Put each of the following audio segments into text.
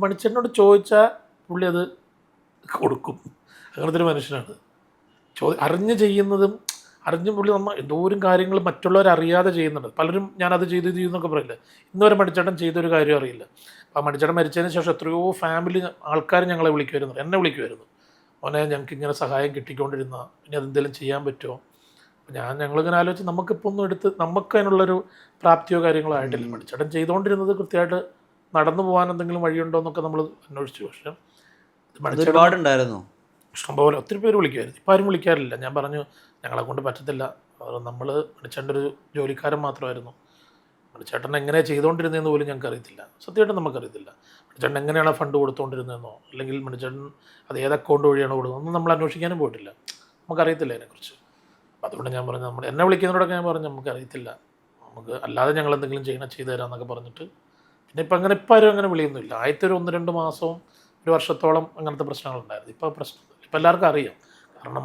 മണിച്ചേട്ടനോട് ചോദിച്ചാൽ പുള്ളി അത് കൊടുക്കും. അങ്ങനത്തെ ഒരു മനുഷ്യനാണ്. അറിഞ്ഞ് ചെയ്യുന്നതും അറിഞ്ഞും പുള്ളി നമ്മൾ എന്തോരം കാര്യങ്ങൾ മറ്റുള്ളവരറിയാതെ ചെയ്യുന്നുണ്ട്. പലരും ഞാനത് ചെയ്തു ഇത് ചെയ്യുന്നൊക്കെ പറയില്ല. ഇന്നുവരെ മണിച്ചേട്ടൻ ചെയ്തൊരു കാര്യം അറിയില്ല. അപ്പോൾ മണിച്ചേട്ടൻ മരിച്ചതിന് ശേഷം എത്രയോ ഫാമിലി ആൾക്കാർ ഞങ്ങളെ വിളിക്കുമായിരുന്നു, എന്നെ വിളിക്കുമായിരുന്നു. മോനെ ഞങ്ങൾക്ക് ഇങ്ങനെ സഹായം കിട്ടിക്കൊണ്ടിരുന്ന, ഇനി അതെന്തെങ്കിലും ചെയ്യാൻ പറ്റുമോ? അപ്പോൾ ഞങ്ങളിങ്ങനെ ആലോചിച്ച് നമുക്കിപ്പോൾ ഒന്നും നമുക്ക് അതിനുള്ളൊരു പ്രാപ്തിയോ കാര്യങ്ങളോ ആയിട്ടില്ല. മണിച്ചേട്ടൻ ചെയ്തുകൊണ്ടിരുന്നത് കൃത്യമായിട്ട് നടന്നു പോകാൻ എന്തെങ്കിലും വഴിയുണ്ടോ എന്നൊക്കെ നമ്മൾ അന്വേഷിച്ചു. പക്ഷേ ഒരുപാടുണ്ടായിരുന്നു, ഇഷ്ടംപോലെ ഒത്തിരി പേര് വിളിക്കുമായിരുന്നു. ഇപ്പോൾ ആരും വിളിക്കാറില്ല. ഞാൻ പറഞ്ഞു ഞങ്ങളെ കൊണ്ട് പറ്റത്തില്ല, നമ്മൾ മണിച്ചേട്ടൻ്റെ ഒരു ജോലിക്കാരൻ മാത്രമായിരുന്നു. മണിച്ചേട്ടൻ എങ്ങനെയാണ് ചെയ്തുകൊണ്ടിരുന്നതെന്ന് പോലും ഞങ്ങൾക്ക് അറിയത്തില്ല. സത്യമായിട്ടും നമുക്കറിയത്തില്ല. മണിച്ചേട്ടൻ എങ്ങനെയാണ് ഫണ്ട് കൊടുത്തുകൊണ്ടിരുന്നതെന്നോ അല്ലെങ്കിൽ മണിച്ചേട്ടൻ അത് ഏത് അക്കൗണ്ട് വഴിയാണ് കൊടുക്കുന്നത് ഒന്നും നമ്മൾ അന്വേഷിക്കാനും പോയിട്ടില്ല. നമുക്കറിയത്തില്ല അതിനെക്കുറിച്ച്. അപ്പോൾ അതുകൊണ്ട് ഞാൻ പറഞ്ഞു, എന്നെ വിളിക്കുന്നതോടൊക്കെ ഞാൻ പറഞ്ഞു നമുക്കറിയത്തില്ല, നമുക്ക് അല്ലാതെ ഞങ്ങൾ എന്തെങ്കിലും ചെയ്തു തരാമെന്നൊക്കെ പറഞ്ഞിട്ട്. പിന്നെ ഇപ്പം ആരും അങ്ങനെ വിളിയൊന്നുമില്ല. ആദ്യത്തെ ഒരു 1-2 മാസവും ഒരു വർഷത്തോളം അങ്ങനത്തെ പ്രശ്നങ്ങളുണ്ടായിരുന്നു. ഇപ്പോൾ പ്രശ്നമില്ല. ഇപ്പം എല്ലാവർക്കും അറിയാം. കാരണം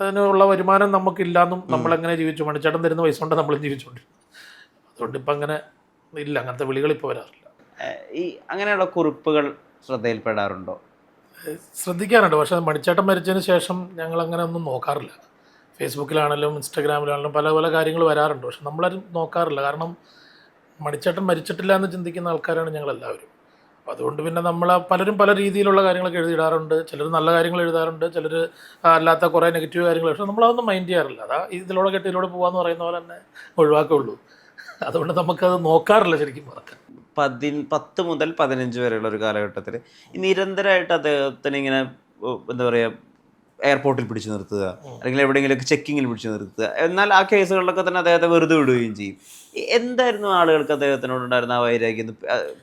അതിനുള്ള വരുമാനം നമുക്കില്ലാന്നും നമ്മളെങ്ങനെ ജീവിച്ചു, മണിച്ചേട്ടൻ തരുന്ന പൈസ കൊണ്ട് നമ്മളും ജീവിച്ചുകൊണ്ടിരുന്നു. അതുകൊണ്ട് ഇപ്പം അങ്ങനെ ഇല്ല, അങ്ങനത്തെ വിളികൾ ഇപ്പോൾ വരാറില്ല. ഈ അങ്ങനെയുള്ള കുറിപ്പുകൾ ശ്രദ്ധയിൽപ്പെടാറുണ്ടോ? ശ്രദ്ധിക്കാറുണ്ട്. പക്ഷേ മണിച്ചേട്ടൻ മരിച്ചതിന് ശേഷം ഞങ്ങളങ്ങനെ ഒന്നും നോക്കാറില്ല. ഫേസ്ബുക്കിലാണെങ്കിലും ഇൻസ്റ്റാഗ്രാമിലാണെങ്കിലും പല പല കാര്യങ്ങൾ വരാറുണ്ട്. പക്ഷെ നമ്മളാരും നോക്കാറില്ല. കാരണം മണിച്ചേട്ടൻ മരിച്ചിട്ടില്ല എന്ന് ചിന്തിക്കുന്ന ആൾക്കാരാണ് ഞങ്ങളെല്ലാവരും. അപ്പോൾ അതുകൊണ്ട് പിന്നെ പലരും പല രീതിയിലുള്ള കാര്യങ്ങളൊക്കെ എഴുതിയിടാറുണ്ട്. ചിലർ നല്ല കാര്യങ്ങൾ എഴുതാറുണ്ട്, ചിലർ അല്ലാത്ത കുറേ നെഗറ്റീവ് കാര്യങ്ങൾ. പക്ഷേ നമ്മളതൊന്നും മൈൻഡ് ചെയ്യാറില്ല. ഇതിലൂടെ ഇതിലൂടെ പോകാമെന്ന് പറയുന്ന പോലെ തന്നെ ഒഴിവാക്കുള്ളൂ. അതുകൊണ്ട് നമുക്കത് നോക്കാറില്ല ശരിക്കും പറഞ്ഞാൽ. 10 മുതൽ 15 വരെയുള്ള ഒരു കാലഘട്ടത്തിൽ നിരന്തരമായിട്ട് അദ്ദേഹത്തിന് ഇങ്ങനെ എന്താ പറയുക, എയർപോർട്ടിൽ പിടിച്ചു നിർത്തുക, അല്ലെങ്കിൽ എവിടെയെങ്കിലുമൊക്കെ ചെക്കിങ്ങിൽ പിടിച്ചു നിർത്തുക. എന്നാൽ ആ കേസുകളിലൊക്കെ തന്നെ അദ്ദേഹത്തെ വെറുതെ വിടുകയും ചെയ്യും. എന്തായിരുന്നു ആളുകൾക്ക് അദ്ദേഹത്തിനോടുണ്ടായിരുന്ന ആ വൈരാഗ്യം?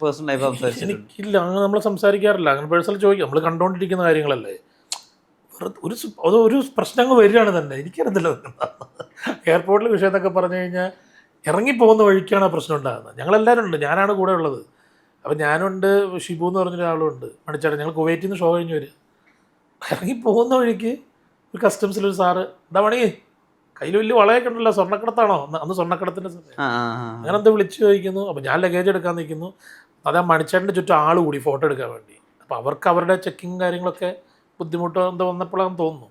പേഴ്സണലായി സംസാരിച്ചിട്ടില്ല? എനിക്കില്ല, അങ്ങനെ നമ്മൾ സംസാരിക്കാറില്ല. അങ്ങനെ പേഴ്സണൽ ചോദിക്കാം, നമ്മൾ കണ്ടുകൊണ്ടിരിക്കുന്ന കാര്യങ്ങളല്ലേ. ഒരു പ്രശ്നങ്ങൾ വരികയാണ് തന്നെ. എനിക്കറിയത്തില്ല എയർപോർട്ടിൽ വിഷയം എന്നൊക്കെ പറഞ്ഞു കഴിഞ്ഞാൽ ഇറങ്ങിപ്പോകുന്ന വഴിക്കാണ് ആ പ്രശ്നം ഉണ്ടാകുന്നത്. ഞങ്ങളെല്ലാവരും ഉണ്ട്, ഞാനാണ് കൂടെ ഉള്ളത്. അപ്പോൾ ഞാനുണ്ട്, ഷിബു എന്ന് പറഞ്ഞൊരാളുണ്ട്, മണിച്ചേട്ടൻ. ഞങ്ങൾ കുവൈറ്റിൽ നിന്ന് ഷോ കഴിഞ്ഞ് വരും. ഇറങ്ങിപ്പോകുന്ന വഴിക്ക് ഒരു കസ്റ്റംസിലൊരു സാറ്, എന്താ പണി, കയ്യിൽ വലിയ വളയൊക്കെ ഉണ്ടല്ലോ, സ്വർണ്ണക്കടത്താണോ? അന്ന് സ്വർണ്ണക്കടത്തിൻ്റെ സമയം അങ്ങനെ എന്താ വിളിച്ച് ചോദിക്കുന്നു. അപ്പോൾ ഞാൻ ലഗേജ് എടുക്കാൻ നിൽക്കുന്നു. അത് ആ മണിച്ചേട്ടൻ്റെ ചുറ്റും ആൾ കൂടി ഫോട്ടോ എടുക്കാൻ വേണ്ടി. അപ്പോൾ അവർക്ക് അവരുടെ ചെക്കിങ് കാര്യങ്ങളൊക്കെ ബുദ്ധിമുട്ടോ എന്തോ വന്നപ്പോഴാണെന്ന് തോന്നുന്നു.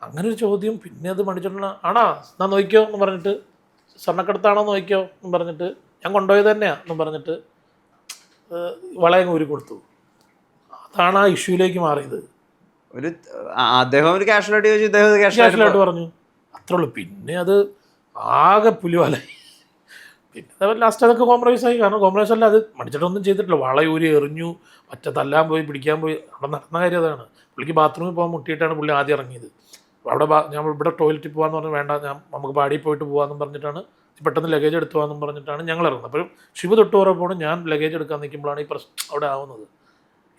അങ്ങനെ ഒരു ചോദ്യം. പിന്നെ അത് മണിച്ചേട്ടൻ ആണോ എന്നാ നോക്കിയോ എന്ന് പറഞ്ഞിട്ട്, സ്വർണ്ണക്കടത്താണോ നോക്കിയോ എന്ന് പറഞ്ഞിട്ട്, ഞാൻ കൊണ്ടുപോയത് തന്നെയാണ് എന്നും പറഞ്ഞിട്ട് വളയം ഊരി കൊടുത്തു. അതാണ് ആ ഇഷ്യൂയിലേക്ക് മാറിയത്. അദ്ദേഹം ഒരു കാഷ്വലായിട്ട് ചോദിച്ചു, ഇദ്ദേഹം കാഷ്വലായിട്ട് പറഞ്ഞു, അത്രേ ഉള്ളൂ. പിന്നെ അത് ആകെ പുലിവാലായി. പിന്നെ ലാസ്റ്റ് അതൊക്കെ കോംപ്രമൈസ് ആയി. കാരണം കോംപ്രമൈസ് അല്ല, അത് മണിച്ചേട്ടൊന്നും ചെയ്തിട്ടില്ല. വളയൂരി എറിഞ്ഞു, ഒറ്റ തല്ലാൻ പോയി, പിടിക്കാൻ പോയി. അവിടെ നടന്ന കാര്യം അതാണ്. പുള്ളിക്ക് ബാത്റൂമിൽ പോകാൻ മുട്ടിയിട്ടാണ് പുള്ളി ആദ്യം ഇറങ്ങിയത്. അവിടെ ഞാൻ ഇവിടെ ടോയ്ലറ്റിൽ പോകാമെന്ന് പറഞ്ഞാൽ വേണ്ട, നമുക്ക് പാടിയിൽ പോയിട്ട് പോകാമെന്നും പറഞ്ഞിട്ടാണ്, പെട്ടെന്ന് ലഗേജ് എടുത്തു പോകാമെന്നും പറഞ്ഞിട്ടാണ് ഞങ്ങൾ ഇറങ്ങുന്നത്. അപ്പോൾ ശിവ തൊട്ട് പോകണം, ഞാൻ ലഗേജ് എടുക്കാൻ നിൽക്കുമ്പോഴാണ് ഈ പ്രശ്നം അവിടെ ആവുന്നത്.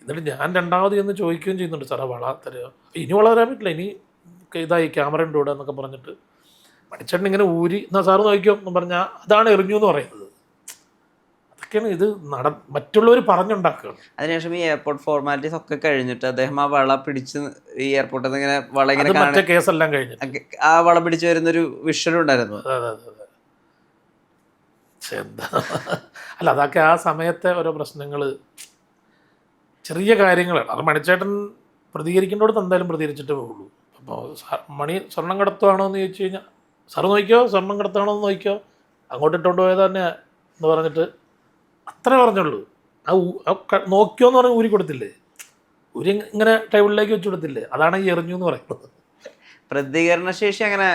എന്നിട്ട് ഞാൻ രണ്ടാമത് എന്ന് ചോദിക്കുകയും ചെയ്യുന്നുണ്ട്, സാറേ വള തരിക. ഇനി വള തരാൻ പറ്റില്ല, ഇനി ഇതായി ക്യാമറ ഉണ്ട് ഇവിടെ എന്നൊക്കെ പറഞ്ഞിട്ട് മണിച്ചേട്ടൻ ഇങ്ങനെ ഊരി, എന്നാൽ സാറ് നോക്കിയോ എന്ന് പറഞ്ഞാൽ അതാണ് എറിഞ്ഞു എന്ന് പറയുന്നത്. അതൊക്കെയാണ് ഇത് മറ്റുള്ളവർ പറഞ്ഞുണ്ടാക്കുകയാണ്. അതിനുശേഷം ഈ എയർപോർട്ട് ഫോർമാലിറ്റീസ് ഒക്കെ കഴിഞ്ഞിട്ട് അദ്ദേഹം ആ വള പിടിച്ച് ഈ എയർപോർട്ടിൽ നിന്ന് ഇങ്ങനെ വള ഇങ്ങനെ മറ്റേ കേസെല്ലാം കഴിഞ്ഞിട്ട് ആ വള പിടിച്ച് വരുന്നൊരു വിഷ്വലും ഉണ്ടായിരുന്നു. അതെ. എന്താ അല്ല, അതൊക്കെ ആ സമയത്തെ ഓരോ പ്രശ്നങ്ങൾ, ചെറിയ കാര്യങ്ങളാണ്. അത് മണിച്ചേട്ടൻ പ്രതികരിക്കേണ്ടോടത്ത് എന്തായാലും പ്രതികരിച്ചിട്ടേ പോകുള്ളൂ. അപ്പോൾ മണി സ്വർണ്ണം കടത്തുവാണോ എന്ന് ചോദിച്ചു കഴിഞ്ഞാൽ, സാറ് നോക്കിയോ സ്വർണ്ണം കടത്താണോ എന്ന് നോക്കിയോ, അങ്ങോട്ട് ഇട്ടുകൊണ്ട് പോയത് തന്നെ എന്ന് പറഞ്ഞിട്ട് അത്രേ പറഞ്ഞുള്ളൂ. നോക്കിയോ എന്ന് പറഞ്ഞാൽ ഊരി കൊടുത്തില്ലേ, ഊരി ഇങ്ങനെ ടേബിളിലേക്ക് വെച്ച് കൊടുത്തില്ലേ, അതാണ് ഈ എറിഞ്ഞു എന്ന് പറയുന്നത്. പ്രതികരണശേഷി അങ്ങനെ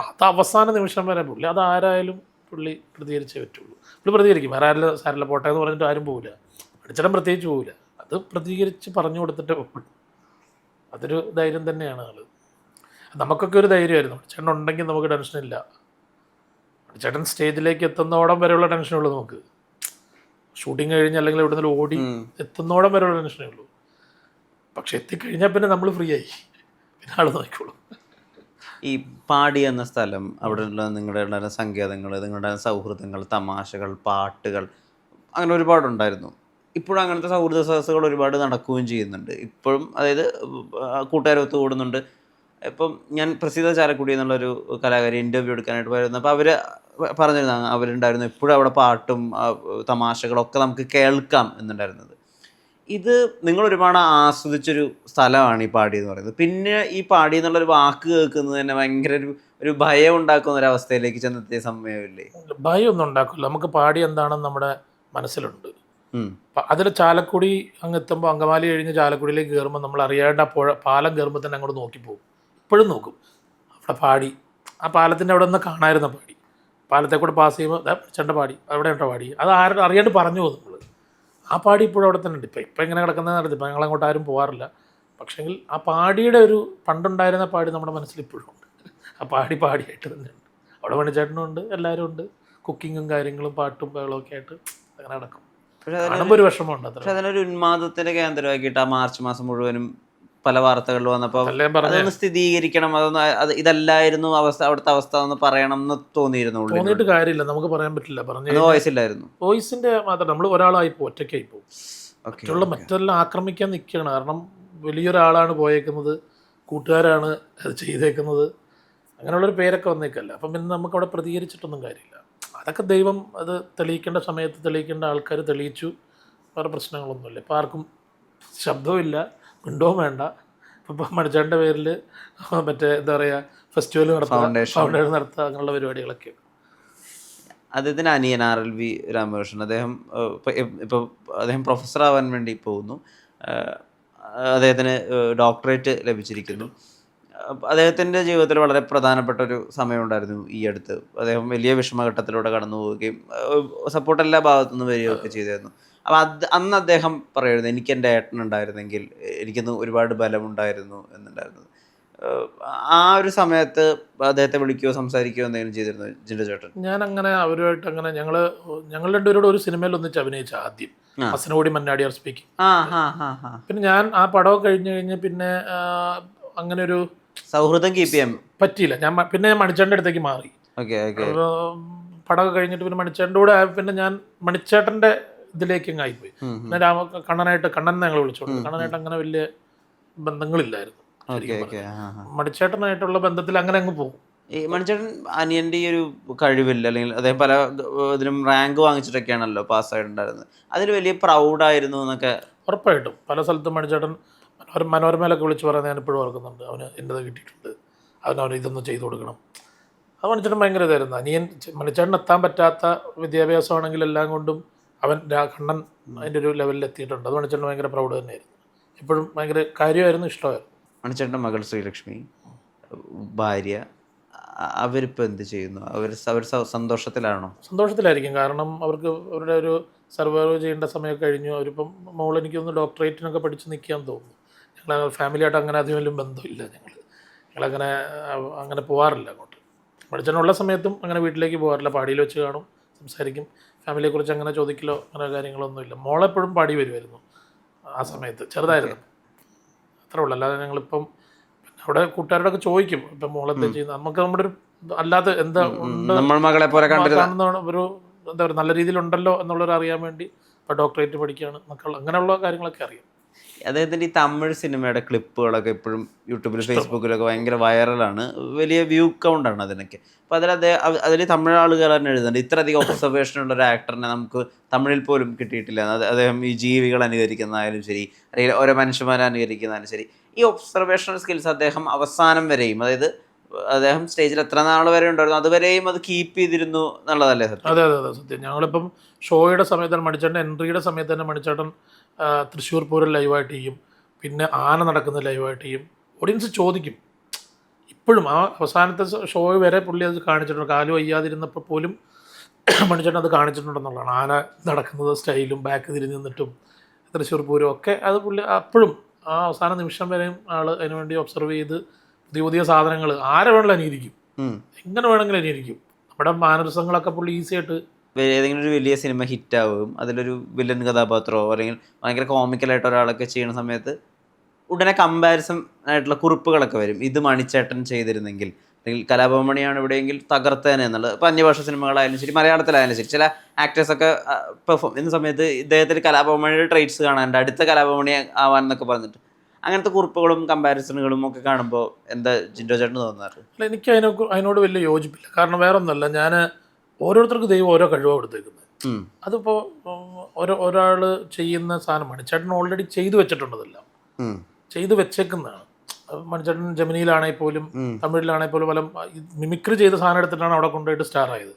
അത് അവസാന നിമിഷം വരെ പുള്ളി, അതാരായാലും പുള്ളി പ്രതികരിച്ചേ പറ്റുള്ളൂ. പുള്ളി പ്രതികരിക്കും, വേറെ ആരും സാരല്ല പോട്ടെ എന്ന് പറഞ്ഞിട്ട് ആരും പോവില്ല. മണിച്ചേട്ടൻ പ്രത്യേകിച്ച് പോവില്ല. അത് പ്രതികരിച്ച് പറഞ്ഞു കൊടുത്തിട്ടേ പോകുള്ളൂ. അതൊരു ധൈര്യം തന്നെയാണ് ആൾ. നമുക്കൊക്കെ ഒരു ധൈര്യമായിരുന്നു. ചേട്ടൻ ഉണ്ടെങ്കിൽ നമുക്ക് ടെൻഷനില്ല. ചേട്ടൻ സ്റ്റേജിലേക്ക് എത്തുന്നോടം വരെയുള്ള ടെൻഷനേ ഉള്ളൂ നമുക്ക്. ഷൂട്ടിങ് കഴിഞ്ഞ് അല്ലെങ്കിൽ ഇവിടെ നിന്ന് ഓടി എത്തുന്നോടം വരെയുള്ള ടെൻഷനേ ഉള്ളൂ. പക്ഷെ എത്തിക്കഴിഞ്ഞാൽ പിന്നെ നമ്മൾ ഫ്രീ ആയി, പിന്നെ ആൾ നോക്കിക്കോളും. ഈ പാടി എന്ന സ്ഥലം, അവിടെയുള്ള നിങ്ങളുടെ ഉണ്ടായിരുന്ന സങ്കേതങ്ങൾ, നിങ്ങളുടെ സൗഹൃദങ്ങൾ, തമാശകൾ, പാട്ടുകൾ, അങ്ങനെ ഒരുപാടുണ്ടായിരുന്നു. ഇപ്പോഴും അങ്ങനത്തെ സൗഹൃദ സദസ്സുകൾ ഒരുപാട് നടക്കുകയും ചെയ്യുന്നുണ്ട് ഇപ്പോഴും. അതായത് കൂട്ടുകാരൊത്ത് കൂടുന്നുണ്ട്. ഇപ്പം ഞാൻ പ്രസീത ചാലക്കുടി എന്നുള്ളൊരു കലാകാരി ഇൻ്റർവ്യൂ എടുക്കാനായിട്ട് പോയിരുന്നു. അപ്പോൾ അവർ പറഞ്ഞിരുന്നു അവരുണ്ടായിരുന്നു എപ്പോഴും അവിടെ പാട്ടും തമാശകളൊക്കെ നമുക്ക് കേൾക്കാം എന്നുണ്ടായിരുന്നത്. ഇത് നിങ്ങൾ ഒരുപാട് ആസ്വദിച്ചൊരു സ്ഥലമാണ് ഈ പാടി എന്ന് പറയുന്നത്. പിന്നെ ഈ പാടി എന്നുള്ളൊരു വാക്ക് കേൾക്കുന്നത് തന്നെ ഭയങ്കര ഒരു ഭയം ഉണ്ടാക്കുന്ന ഒരു അവസ്ഥയിലേക്ക് ചെന്നെത്തിയ സമയമില്ലേ? ഭയം ഒന്നും ഉണ്ടാക്കില്ല. നമുക്ക് പാടി എന്താണെന്ന് നമ്മുടെ മനസ്സിലുണ്ട്. ഉം. അതിൽ ചാലക്കുടി അങ്ങ് എത്തുമ്പോൾ, അങ്കമാലി കഴിഞ്ഞ് ചാലക്കുടിയിലേക്ക് കയറുമ്പോൾ നമ്മൾ അറിയാണ്ട് ആ പാലം കയറുമ്പോൾ തന്നെ അങ്ങോട്ട് നോക്കിപ്പോകും. ഇപ്പോഴും നോക്കും. അവിടെ പാടി, ആ പാലത്തിൻ്റെ അവിടെ നിന്ന് കാണാമായിരുന്ന പാടി, പാലത്തെ കൂടെ പാസ് ചെയ്യുമ്പോൾ ചെണ്ട പാടി, അവിടെ ഉണ്ടോ പാടി, അത് ആരും അറിയാണ്ട് പറഞ്ഞു പോകും നമ്മൾ. ആ പാടി ഇപ്പോഴും അവിടെ തന്നെ ഉണ്ട്. ഇപ്പം എങ്ങനെ കിടക്കുന്നതെന്ന് അറിയില്ല. ഇപ്പം ഞങ്ങളങ്ങോട്ട് ആരും പോകാറില്ല. പക്ഷെങ്കിൽ ആ പാടിയുടെ ഒരു പണ്ടുണ്ടായിരുന്ന പാടി നമ്മുടെ മനസ്സിൽ ഇപ്പോഴും ഉണ്ട്. ആ പാടിയായിട്ട് തന്നെയുണ്ട്. അവിടെ മണിച്ചേട്ടനും ഉണ്ട്, എല്ലാവരും ഉണ്ട്. കുക്കിങ്ങും കാര്യങ്ങളും പാട്ടും ബഹളമൊക്കെ ആയിട്ട് അങ്ങനെ നടക്കും. കാണുമ്പോൾ ഒരു വിഷമമുണ്ട്. പക്ഷെ അതിനൊരു ഉന്മാദത്തിന്റെ കേന്ദ്രമാക്കിയിട്ട് ആ മാർച്ച് മാസം മുഴുവനും പല വാർത്തകളിൽ വന്നപ്പോൾ അതൊന്ന് സ്ഥിരീകരിക്കണം, ഇതല്ലായിരുന്നു അവസ്ഥ, അവിടുത്തെ അവസ്ഥ എന്ന് പറയണം എന്ന് തോന്നിയിട്ട് കാര്യമില്ല. നമുക്ക് പറയാൻ പറ്റില്ല. വോയിസ് ഇല്ലായിരുന്നു. വോയിസിന്റെ മാത്രം നമ്മൾ ഒരാളായി പോകും, ഒറ്റയ്ക്കായി പോകും. മറ്റെല്ലാം ആക്രമിക്കാൻ നിൽക്കുകയാണ്. കാരണം വലിയൊരാളാണ് പോയേക്കുന്നത്, കൂട്ടുകാരാണ് അത് ചെയ്തേക്കുന്നത്, അങ്ങനെയുള്ളൊരു പേരൊക്കെ വന്നേക്കല്ല. അപ്പം പിന്നെ നമുക്കവിടെ പ്രതികരിച്ചിട്ടൊന്നും കാര്യമില്ല. അതൊക്കെ ദൈവം അത് തെളിയിക്കേണ്ട സമയത്ത് തെളിയിക്കേണ്ട ആൾക്കാർ തെളിയിച്ചു. വേറെ പ്രശ്നങ്ങളൊന്നുമില്ല. ഇപ്പോൾ ആർക്കും ശബ്ദവും മിണ്ടവും വേണ്ട. ഇപ്പം മണിച്ചേട്ടൻ്റെ പേരിൽ മറ്റേ എന്താ പറയുക, ഫെസ്റ്റിവൽ നടത്തുക, ഫൗണ്ടേഷൻ നടത്തുക, അങ്ങനെയുള്ള പരിപാടികളൊക്കെ. അദ്ദേഹത്തിൻ്റെ അനിയൻ RLV രാമകൃഷ്ണൻ, അദ്ദേഹം പ്രൊഫസർ ആവാൻ വേണ്ടി പോകുന്നു. അദ്ദേഹത്തിന് ഡോക്ടറേറ്റ് ലഭിച്ചിരിക്കുന്നു. അദ്ദേഹത്തിൻ്റെ ജീവിതത്തിൽ വളരെ പ്രധാനപ്പെട്ട ഒരു സമയമുണ്ടായിരുന്നു ഈ അടുത്ത്. അദ്ദേഹം വലിയ വിഷമഘട്ടത്തിലൂടെ കടന്നു പോവുകയും സപ്പോർട്ട് എല്ലാ ഭാഗത്തു നിന്നും വരികയൊക്കെ ചെയ്തിരുന്നു. അപ്പോൾ അന്ന് അദ്ദേഹം പറയുന്നത്, എനിക്ക് എൻ്റെ ഏട്ടനുണ്ടായിരുന്നെങ്കിൽ എനിക്കിന്ന് ഒരുപാട് ബലമുണ്ടായിരുന്നു എന്നുണ്ടായിരുന്നത്. ആ ഒരു സമയത്ത് അദ്ദേഹത്തെ വിളിക്കുകയോ സംസാരിക്കുകയോ എന്തെങ്കിലും ചെയ്തിരുന്നു ജിൻഡോ ചേട്ടൻ? ഞാൻ അങ്ങനെ അവരുമായിട്ട് അങ്ങനെ ഞങ്ങൾ രണ്ടുപേരോട് ഒരു സിനിമയിൽ ഒന്നിച്ച് അഭിനയിച്ച ആദ്യം, അസനോടി മന്നാടിയാർ സ്പീക്കിംഗ്. പിന്നെ ഞാൻ ആ പടമൊക്കെ കഴിഞ്ഞ് പിന്നെ അങ്ങനെ ഒരു സൗഹൃദം കീപ്പ് ചെയ്യാൻ പറ്റിയില്ല. ഞാൻ മണിച്ചേട്ടൻ്റെ അടുത്തേക്ക് മാറി. പടമൊക്കെ കഴിഞ്ഞിട്ട് പിന്നെ മണിച്ചേട്ടൻ്റെ കൂടെ പിന്നെ ഞാൻ മണിച്ചേട്ടൻ്റെ ഇതിലേക്ക് അങ്ങ് ആയിപ്പോയി. പിന്നെ കണ്ണൻ ഞങ്ങൾ വിളിച്ചോണ്ട്, കണ്ണനായിട്ട് അങ്ങനെ വലിയ ബന്ധങ്ങളില്ലായിരുന്നു. മണിച്ചേട്ടനായിട്ടുള്ള ബന്ധത്തിൽ അങ്ങനെ അങ്ങ് പോകും. ഈ മണിച്ചേട്ടൻ അനിയൻ്റെ ഈ ഒരു കഴിവില്ല, അല്ലെങ്കിൽ അദ്ദേഹം പല ഇതിലും റാങ്ക് വാങ്ങിച്ചിട്ടൊക്കെയാണല്ലോ പാസ്സായിട്ടുണ്ടായിരുന്നത്, അതിൽ വലിയ പ്രൗഡായിരുന്നു എന്നൊക്കെ? ഉറപ്പായിട്ടും. പല സ്ഥലത്തും മണിച്ചേട്ടൻ മനോരമയിലൊക്കെ വിളിച്ച് പറയുന്നത് ഞാൻ ഇപ്പോഴും ഓർക്കുന്നുണ്ട്. അവന് എൻ്റെത് കിട്ടിയിട്ടുണ്ട്, അവന് ഇതൊന്നും ചെയ്തു കൊടുക്കണം. അത് മണിച്ചേട്ടൻ ഭയങ്കര ഇതായിരുന്നു. മണിച്ചേട്ടൻ എത്താൻ പറ്റാത്ത വിദ്യാഭ്യാസമാണെങ്കിൽ എല്ലാം കൊണ്ടും കണ്ണൻ അതിൻ്റെ ഒരു ലെവലിൽ എത്തിയിട്ടുണ്ട്. അത് മണിച്ചേട്ടൻ ഭയങ്കര പ്രൗഡ് തന്നെയായിരുന്നു. ഇപ്പോഴും ഭയങ്കര കാര്യമായിരുന്നു, ഇഷ്ടമായിരുന്നു. മണിച്ചേട്ടൻ്റെ മകൾ ശ്രീലക്ഷ്മി, ഭാര്യ, അവരിപ്പോൾ എന്ത് ചെയ്യുന്നു? അവർ സന്തോഷത്തിലാണോ? സന്തോഷത്തിലായിരിക്കും. കാരണം അവർക്ക് അവരുടെ ഒരു സർവൈവ് ചെയ്യേണ്ട സമയമൊക്കെ കഴിഞ്ഞു. അവരിപ്പം എനിക്കൊന്ന് ഡോക്ടറേറ്റിനൊക്കെ പഠിച്ച് നിൽക്കാൻ തോന്നുന്നു. ഞങ്ങൾ ഫാമിലിയായിട്ട് അങ്ങനെ അധികം വലിയ ബന്ധമില്ല. ഞങ്ങളങ്ങനെ പോകാറില്ല അങ്ങോട്ട്. മണിച്ചേട്ടനുള്ള സമയത്തും അങ്ങനെ വീട്ടിലേക്ക് പോകാറില്ല. പാടിയിൽ വെച്ച് കാണും, സംസാരിക്കും. ഫാമിലിയെക്കുറിച്ച് അങ്ങനെ ചോദിക്കലോ അങ്ങനെ കാര്യങ്ങളൊന്നുമില്ല. മോളെപ്പോഴും പാടി വരുമായിരുന്നു ആ സമയത്ത്, ചെറുതായിരുന്നു. അത്രേ ഉള്ളൂ. അല്ലാതെ ഞങ്ങളിപ്പം അവിടെ കൂട്ടുകാരോടൊക്കെ ചോദിക്കും, ഇപ്പം മോളെന്താ ചെയ്യുന്നത്, നമുക്ക് നമ്മുടെ ഒരു അല്ലാതെ എന്താ കാണുന്ന ഒരു എന്താ പറയുക നല്ല രീതിയിലുണ്ടല്ലോ എന്നുള്ളവർ അറിയാൻ വേണ്ടി ഇപ്പോൾ ഡോക്ടറേറ്റ് പഠിക്കുകയാണ് മക്കൾ, അങ്ങനെയുള്ള കാര്യങ്ങളൊക്കെ അറിയാം. അദ്ദേഹത്തിൻ്റെ ഈ തമിഴ് സിനിമയുടെ ക്ലിപ്പുകളൊക്കെ ഇപ്പോഴും യൂട്യൂബിൽ ഫേസ്ബുക്കിലൊക്കെ ഭയങ്കര വൈറലാണ്, വലിയ വ്യൂ കൗണ്ടാണ് അതിനൊക്കെ. അപ്പോൾ അതിൽ തമിഴ് ആളുകൾ തന്നെ എഴുതുന്നുണ്ട്, ഇത്രയധികം ഒബ്സർവേഷൻ ഉള്ള ഒരു ആക്ടറിനെ നമുക്ക് തമിഴിൽ പോലും കിട്ടിയിട്ടില്ല. അദ്ദേഹം ഈ ജീവികൾ അനുകരിക്കുന്നതായാലും ശരി, അല്ലെങ്കിൽ ഓരോ മനുഷ്യന്മാരെ അനുകരിക്കുന്നതായാലും ശരി, ഈ ഒബ്സർവേഷണൽ സ്കിൽസ് അദ്ദേഹം അവസാനം വരെയും, അതായത് അദ്ദേഹം സ്റ്റേജിൽ എത്ര നാൾ വരെ ഉണ്ടായിരുന്നു അതുവരെയും അത് കീപ്പ് ചെയ്തിരുന്നു എന്നുള്ളതല്ലേ സത്യം? അതെ സത്യം. ഞങ്ങളിപ്പം ഷോയുടെ സമയത്ത് മണിച്ചേട്ടൻ എൻട്രിയുടെ സമയത്ത് തന്നെ മണിച്ചേട്ടൻ തൃശ്ശൂർ പൂരം ലൈവായിട്ട് ചെയ്യും, പിന്നെ ആന നടക്കുന്ന ലൈവായിട്ട് ചെയ്യും. ഓഡിയൻസ് ചോദിക്കും ഇപ്പോഴും. ആ അവസാനത്തെ ഷോ വരെ പുള്ളി അത് കാണിച്ചിട്ടുണ്ട്. കാല് വയ്യാതിരുന്നപ്പോൾ പോലും മണിച്ചേട്ടൻ അത് കാണിച്ചിട്ടുണ്ടെന്നുള്ളതാണ്. ആന നടക്കുന്നത് സ്റ്റൈലും ബാക്ക് തിരിഞ്ഞ് നിന്നിട്ടും തൃശ്ശൂർ പൂരം ഒക്കെ അത് പുള്ളി അപ്പോഴും ആ അവസാന നിമിഷം വരെയും ആൾ അതിനുവേണ്ടി ഒബ്സർവ് ചെയ്ത് പുതിയ സാധനങ്ങൾ ആരെ വേണമെങ്കിലും അനുകരിക്കും, എങ്ങനെ വേണമെങ്കിലും അനുകരിക്കും. നമ്മുടെ മാനരസങ്ങളൊക്കെ പുള്ളി ഈസി ആയിട്ട്. ഏതെങ്കിലും ഒരു വലിയ സിനിമ ഹിറ്റാവും, അതിലൊരു വില്ലൻ കഥാപാത്രമോ അല്ലെങ്കിൽ ഭയങ്കര കോമിക്കലായിട്ട് ഒരാളൊക്കെ ചെയ്യുന്ന സമയത്ത് ഉടനെ കമ്പാരിസൺ ആയിട്ടുള്ള കുറിപ്പുകളൊക്കെ വരും. ഇത് മണിച്ചേട്ടൻ ചെയ്തിരുന്നെങ്കിൽ, അല്ലെങ്കിൽ കലാഭവമണിയാണ് ഇവിടെയെങ്കിൽ തകർത്തേനെ എന്നുള്ളത്. ഇപ്പോൾ അന്യഭാഷ സിനിമകളായാലും ശരി, മലയാളത്തിലായാലും ശരി, ചില ആക്ടേഴ്സൊക്കെ പെർഫോം ചെയ്യുന്ന സമയത്ത് ഇദ്ദേഹത്തിൽ കലാഭവമണിയുടെ ട്രേറ്റ്സ് കാണാനുണ്ട്, അടുത്ത കലാഭവമണി ആവാൻ എന്നൊക്കെ പറഞ്ഞിട്ട് അങ്ങനത്തെ കുറിപ്പുകളും കമ്പാരിസണുകളും ഒക്കെ കാണുമ്പോൾ എന്താ ജിൻഡോ ചേട്ടന് തോന്നാറ്? എനിക്ക് അതിനോട് വലിയ യോജിപ്പില്ല. കാരണം വേറെ ഒന്നുമല്ല, ഞാൻ ഓരോരുത്തർക്ക് ദൈവം ഓരോ കഴിവാണ് കൊടുത്തേക്കുന്നത്. ഉം. അതിപ്പോൾ ഒരാൾ ചെയ്യുന്ന സാധനം മണിച്ചേട്ടൻ ഓൾറെഡി ചെയ്തു വെച്ചിട്ടുണ്ടതെല്ലാം ഉം. ചെയ്തു വെച്ചേക്കുന്നതാണ്. മണിച്ചേട്ടൻ ജമിനിയിലാണെങ്കിൽ പോലും തമിഴിലാണെങ്കിൽ പോലും പല മിമിക്രി ചെയ്ത സാധനം എടുത്തിട്ടാണ് അവിടെ കൊണ്ടുപോയിട്ട് സ്റ്റാർ ആയത്.